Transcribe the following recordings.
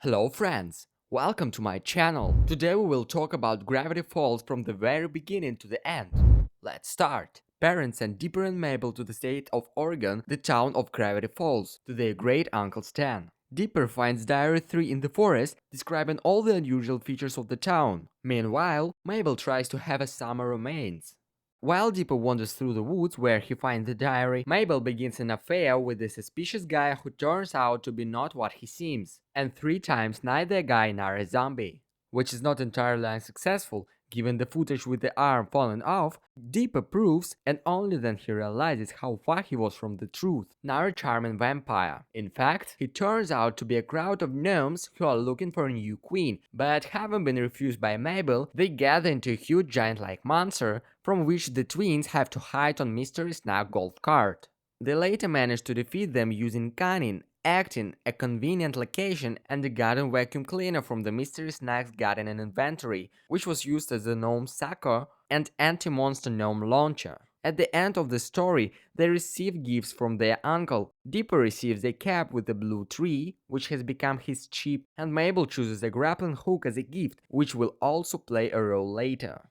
Hello friends, welcome to my channel. Today we will talk about Gravity Falls from the very beginning to the end. Let's start. Parents send Dipper and Mabel to the state of Oregon, the town of Gravity Falls, to their great uncle Stan. Dipper finds Diary 3 in the forest, describing all the unusual features of the town. Meanwhile, Mabel tries to have a summer romance. While Dipper wanders through the woods where he finds the diary, Mabel begins an affair with a suspicious guy who turns out to be not what he seems, and 3 times neither guy nor a zombie. Which is not entirely unsuccessful, given the footage with the arm falling off. Dipper proves, and only then he realizes how far he was from the truth, nor a charming vampire. In fact, he turns out to be a crowd of gnomes who are looking for a new queen, but having been refused by Mabel, they gather into a huge giant-like monster, from which the twins have to hide on Mystery Snack golf cart. They later manage to defeat them using cunning, acting, a convenient location, and a garden vacuum cleaner from the Mystery Snacks garden and inventory, which was used as a gnome sucker and anti-monster gnome launcher. At the end of the story, they receive gifts from their uncle. Dipper receives a cap with a blue tree, which has become his chip, and Mabel chooses a grappling hook as a gift, which will also play a role later.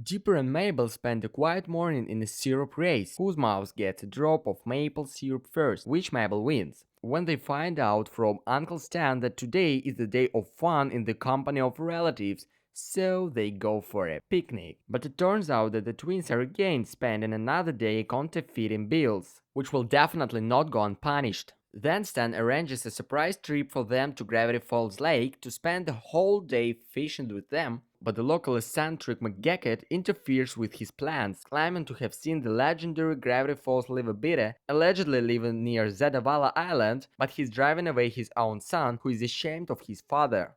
Dipper and Mabel spend a quiet morning in a syrup race, whose mouse gets a drop of maple syrup first, which Mabel wins. When they find out from Uncle Stan that today is the day of fun in the company of relatives, so they go for a picnic. But it turns out that the twins are again spending another day counterfeiting bills, which will definitely not go unpunished. Then Stan arranges a surprise trip for them to Gravity Falls Lake to spend the whole day fishing with them, but the local eccentric McGacket interferes with his plans, claiming to have seen the legendary Gravity Falls liver allegedly living near Zadavala Island, but he's driving away his own son, who is ashamed of his father.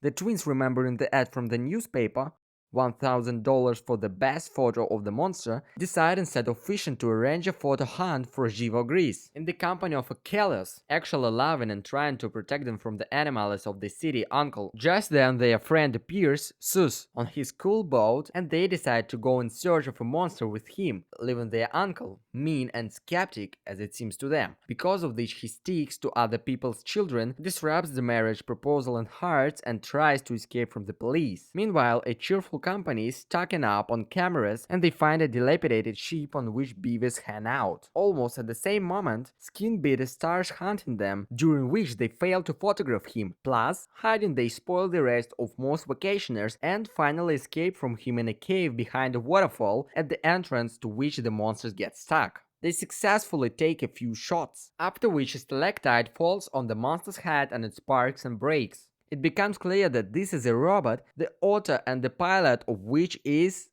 The twins, remembering the ad from the newspaper, $1,000 for the best photo of the monster, decide instead of fishing to arrange a photo hunt for Jivo Grease, in the company of Achilles, actually loving and trying to protect them from the animals of the city uncle. Just then their friend appears, Sus, on his cool boat, and they decide to go in search of a monster with him, leaving their uncle, mean and skeptic as it seems to them. Because of this he sticks to other people's children, disrupts the marriage proposal in hearts, and tries to escape from the police. Meanwhile, a cheerful company is stocking up on cameras, and they find a dilapidated ship on which beavers hang out. Almost at the same moment, Skinbeater starts hunting them, during which they fail to photograph him. Plus, hiding they spoil the rest of most vacationers and finally escape from him in a cave behind a waterfall, at the entrance to which the monsters get stuck. They successfully take a few shots, after which a stalactite falls on the monster's head and it sparks and breaks. It becomes clear that this is a robot, the author and the pilot of which is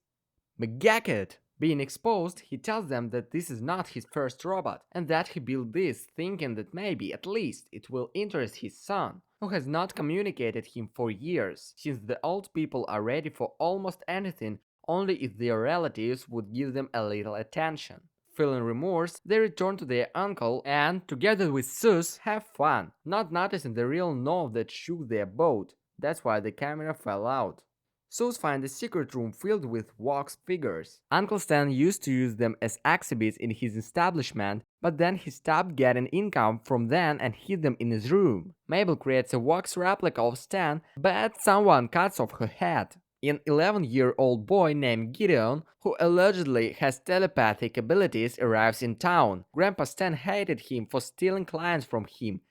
McGacket. Being exposed, he tells them that this is not his first robot, and that he built this thinking that maybe, at least, it will interest his son, who has not communicated him for years, since the old people are ready for almost anything only if their relatives would give them a little attention. Feeling remorse, they return to their uncle and, together with Sus, have fun, not noticing the real knob that shook their boat. That's why the camera fell out. Sus finds a secret room filled with wax figures. Uncle Stan used to use them as exhibits in his establishment, but then he stopped getting income from them and hid them in his room. Mabel creates a wax replica of Stan, but someone cuts off her head. An 11-year-old boy named Gideon, who allegedly has telepathic abilities, arrives in town. Grandpa Stan hated him for stealing clients from him.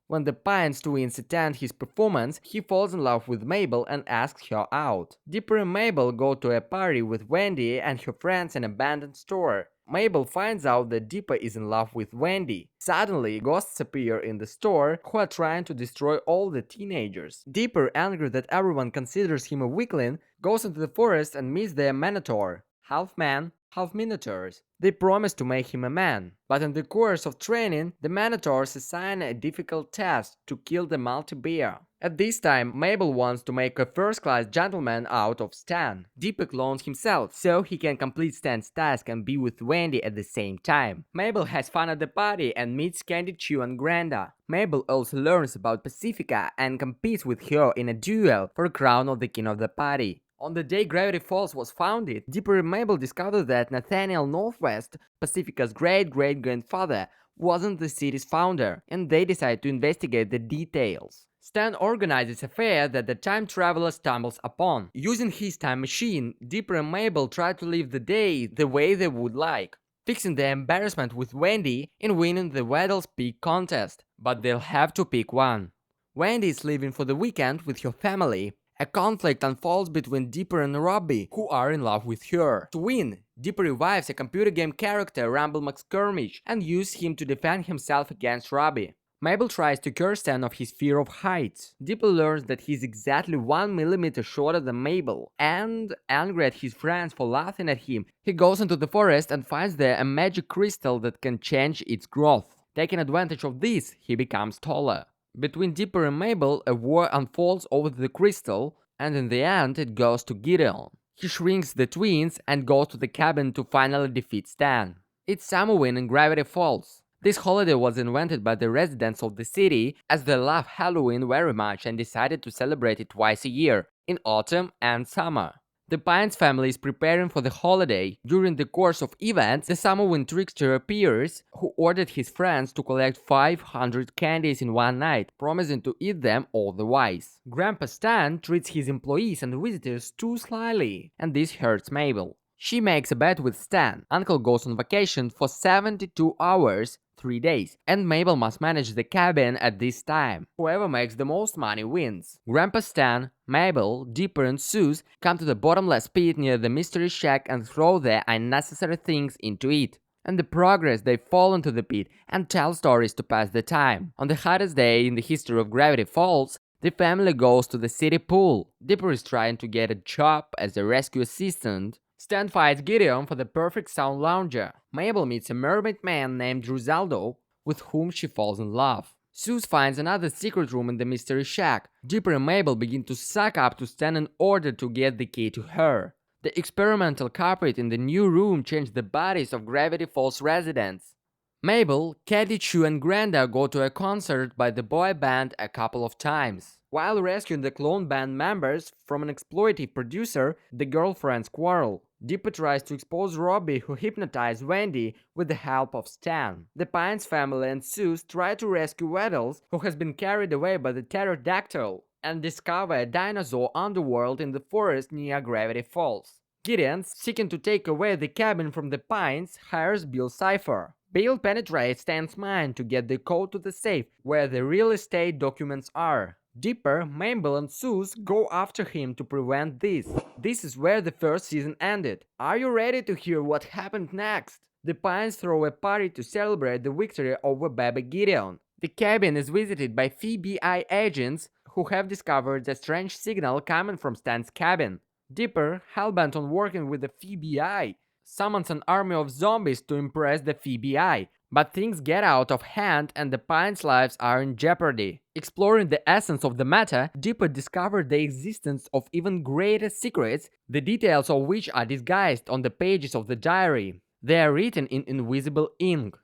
When the Pines twins attend his performance, he falls in love with Mabel and asks her out. Dipper and Mabel go to a party with Wendy and her friends in an abandoned store. Mabel finds out that Dipper is in love with Wendy. Suddenly, ghosts appear in the store who are trying to destroy all the teenagers. Dipper, angry that everyone considers him a weakling, goes into the forest and meets their Minotaur, half man, half minotaurs. They promise to make him a man, but in the course of training, the Minotaurs assign a difficult task to kill the multi-bear. At this time, Mabel wants to make a first-class gentleman out of Stan. Dipper clones himself, so he can complete Stan's task and be with Wendy at the same time. Mabel has fun at the party and meets Candy Chew and Granda. Mabel also learns about Pacifica and competes with her in a duel for the crown of the king of the party. On the day Gravity Falls was founded, Dipper and Mabel discovered that Nathaniel Northwest, Pacifica's great-great-grandfather, wasn't the city's founder, and they decided to investigate the details. Stan organizes a fair that the time traveler stumbles upon. Using his time machine, Dipper and Mabel try to live the day the way they would like, fixing the embarrassment with Wendy and winning the Weddell's Peak contest. But they'll have to pick one. Wendy is leaving for the weekend with her family. A conflict unfolds between Dipper and Robbie, who are in love with her. To win, Dipper revives a computer game character, Rumble McSkirmish, and uses him to defend himself against Robbie. Mabel tries to cure Stan of his fear of heights. Dipper learns that he's exactly 1 millimeter shorter than Mabel, and, angry at his friends for laughing at him, he goes into the forest and finds there a magic crystal that can change its growth. Taking advantage of this, he becomes taller. Between Dipper and Mabel, a war unfolds over the crystal, and in the end it goes to Gideon. He shrinks the twins and goes to the cabin to finally defeat Stan. It's Samhain in Gravity Falls. This holiday was invented by the residents of the city as they love Halloween very much and decided to celebrate it twice a year, in autumn and summer. The Pines family is preparing for the holiday. During the course of events, the Samhain trickster appears, who ordered his friends to collect 500 candies in one night, promising to eat them all the wise. Grandpa Stan treats his employees and visitors too slyly, and this hurts Mabel. She makes a bet with Stan. Uncle goes on vacation for 72 hours, 3 days, and Mabel must manage the cabin at this time. Whoever makes the most money wins. Grandpa Stan, Mabel, Dipper and Suze come to the bottomless pit near the mystery shack and throw their unnecessary things into it. In the progress, they fall into the pit and tell stories to pass the time. On the hottest day in the history of Gravity Falls, the family goes to the city pool. Dipper is trying to get a job as a rescue assistant. Stan fights Gideon for the perfect sound lounger. Mabel meets a mermaid man named Rosaldo, with whom she falls in love. Suze finds another secret room in the mystery shack. Dipper and Mabel begin to suck up to Stan in order to get the key to her. The experimental carpet in the new room changed the bodies of Gravity Falls residents. Mabel, Caddy, Chu and Granda go to a concert by the boy band a couple of times. While rescuing the clone band members from an exploitative producer, the girlfriends quarrel. Dipper tries to expose Robbie, who hypnotized Wendy, with the help of Stan. The Pines family and Suze try to rescue Weddles, who has been carried away by the pterodactyl, and discover a dinosaur underworld in the forest near Gravity Falls. Gideon, seeking to take away the cabin from the Pines, hires Bill Cipher. Bill penetrates Stan's mind to get the code to the safe, where the real estate documents are. Dipper, Mabel and Suze go after him to prevent this. This is where the first season ended. Are you ready to hear what happened next? The Pines throw a party to celebrate the victory over Baby Gideon. The cabin is visited by FBI agents who have discovered a strange signal coming from Stan's cabin. Dipper, hellbent on working with the FBI, summons an army of zombies to impress the FBI, but things get out of hand and the Pines' lives are in jeopardy. Exploring the essence of the matter, Dipper discovered the existence of even greater secrets, the details of which are disguised on the pages of the diary. They are written in invisible ink.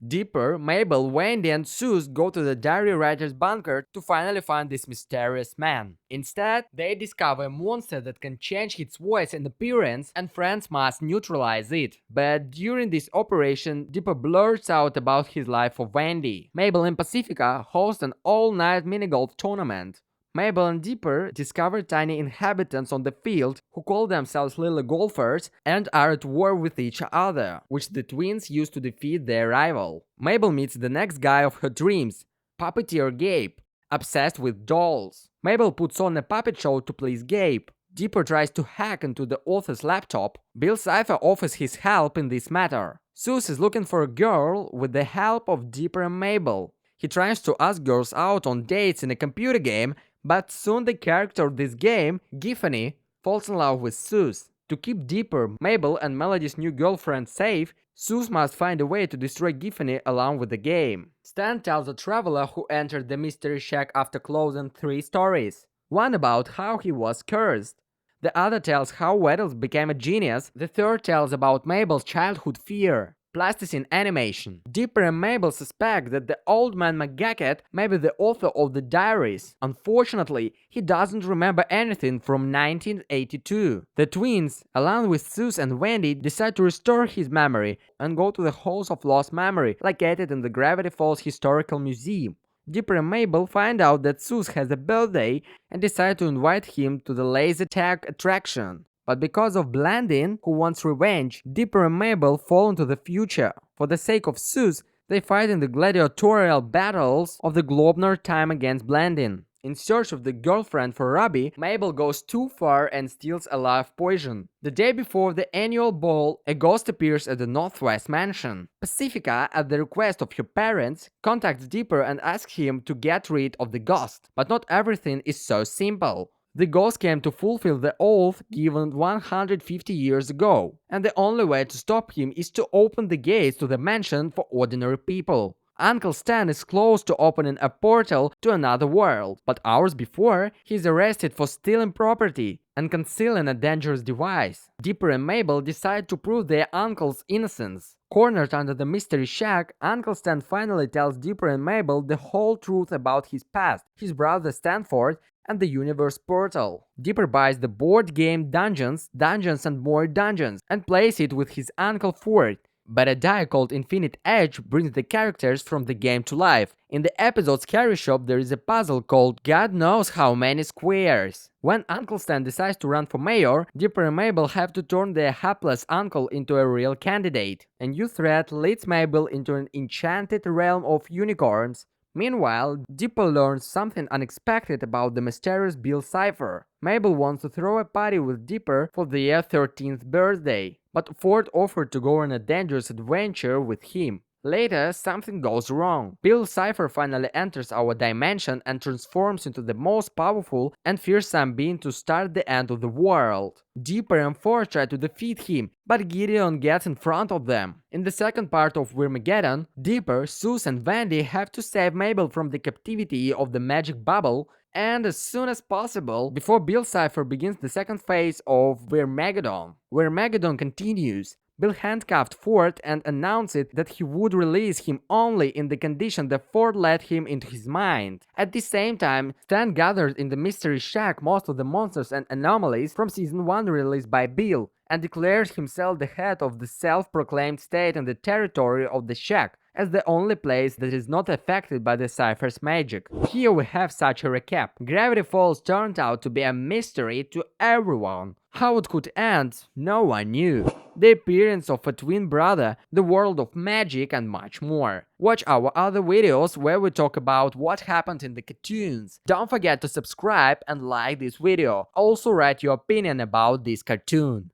Dipper, Mabel, Wendy and Suze go to the diary writer's bunker to finally find this mysterious man. Instead, they discover a monster that can change its voice and appearance, and friends must neutralize it. But during this operation, Dipper blurts out about his life for Wendy. Mabel and Pacifica host an all-night minigolf tournament. Mabel and Dipper discover tiny inhabitants on the field who call themselves Lily Golfers and are at war with each other, which the twins use to defeat their rival. Mabel meets the next guy of her dreams, puppeteer Gabe, obsessed with dolls. Mabel puts on a puppet show to please Gabe. Dipper tries to hack into the author's laptop. Bill Cipher offers his help in this matter. Suze is looking for a girl with the help of Dipper and Mabel. He tries to ask girls out on dates in a computer game, but soon the character of this game, Giffany, falls in love with Suze. To keep Dipper, Mabel and Melody's new girlfriend safe, Suze must find a way to destroy Giffany along with the game. Stan tells a traveler who entered the mystery shack after closing 3 stories. One about how he was cursed. The other tells how Weddles became a genius. The third tells about Mabel's childhood fear. Plasticine animation. Dipper and Mabel suspect that the old man McGacket may be the author of the diaries. Unfortunately, he doesn't remember anything from 1982. The twins, along with Suze and Wendy, decide to restore his memory and go to the Halls of Lost Memory, located in the Gravity Falls Historical Museum. Dipper and Mabel find out that Seuss has a birthday and decide to invite him to the laser tag attraction. But because of Blandin, who wants revenge, Dipper and Mabel fall into the future. For the sake of Seuss, they fight in the gladiatorial battles of the Globner time against Blandin. In search of the girlfriend for Robbie, Mabel goes too far and steals a live poison. The day before the annual ball, a ghost appears at the Northwest Mansion. Pacifica, at the request of her parents, contacts Dipper and asks him to get rid of the ghost. But not everything is so simple. The ghost came to fulfill the oath given 150 years ago, and the only way to stop him is to open the gates to the mansion for ordinary people. Uncle Stan is close to opening a portal to another world, but hours before, he's arrested for stealing property and concealing a dangerous device. Dipper and Mabel decide to prove their uncle's innocence. Cornered under the mystery shack, Uncle Stan finally tells Dipper and Mabel the whole truth about his past, his brother Stanford, and the universe portal. Dipper buys the board game Dungeons, Dungeons and More Dungeons, and plays it with his uncle Ford. But a die called Infinite Edge brings the characters from the game to life. In the episode Scary Shop, there is a puzzle called God knows how many squares. When Uncle Stan decides to run for mayor, Dipper and Mabel have to turn their hapless uncle into a real candidate. A new threat leads Mabel into an enchanted realm of unicorns. Meanwhile, Dipper learns something unexpected about the mysterious Bill Cipher. Mabel wants to throw a party with Dipper for their 13th birthday, but Ford offered to go on a dangerous adventure with him. Later, something goes wrong. Bill Cipher finally enters our dimension and transforms into the most powerful and fearsome being to start the end of the world. Dipper and Ford try to defeat him, but Gideon gets in front of them. In the second part of Wyrmageddon, Dipper, Seuss and Vandy have to save Mabel from the captivity of the magic bubble, and as soon as possible, before Bill Cipher begins the second phase of Wyrmageddon. Wyrmageddon continues. Bill handcuffed Ford and announced that he would release him only in the condition that Ford let him into his mind. At the same time, Stan gathered in the Mystery Shack most of the monsters and anomalies from Season 1 released by Bill, and declared himself the head of the self-proclaimed state in the territory of the Shack, as the only place that is not affected by the Cypher's magic. Here we have such a recap. Gravity Falls turned out to be a mystery to everyone. How it could end, no one knew. The appearance of a twin brother, the world of magic, and much more. Watch our other videos where we talk about what happened in the cartoons. Don't forget to subscribe and like this video. Also write your opinion about this cartoon.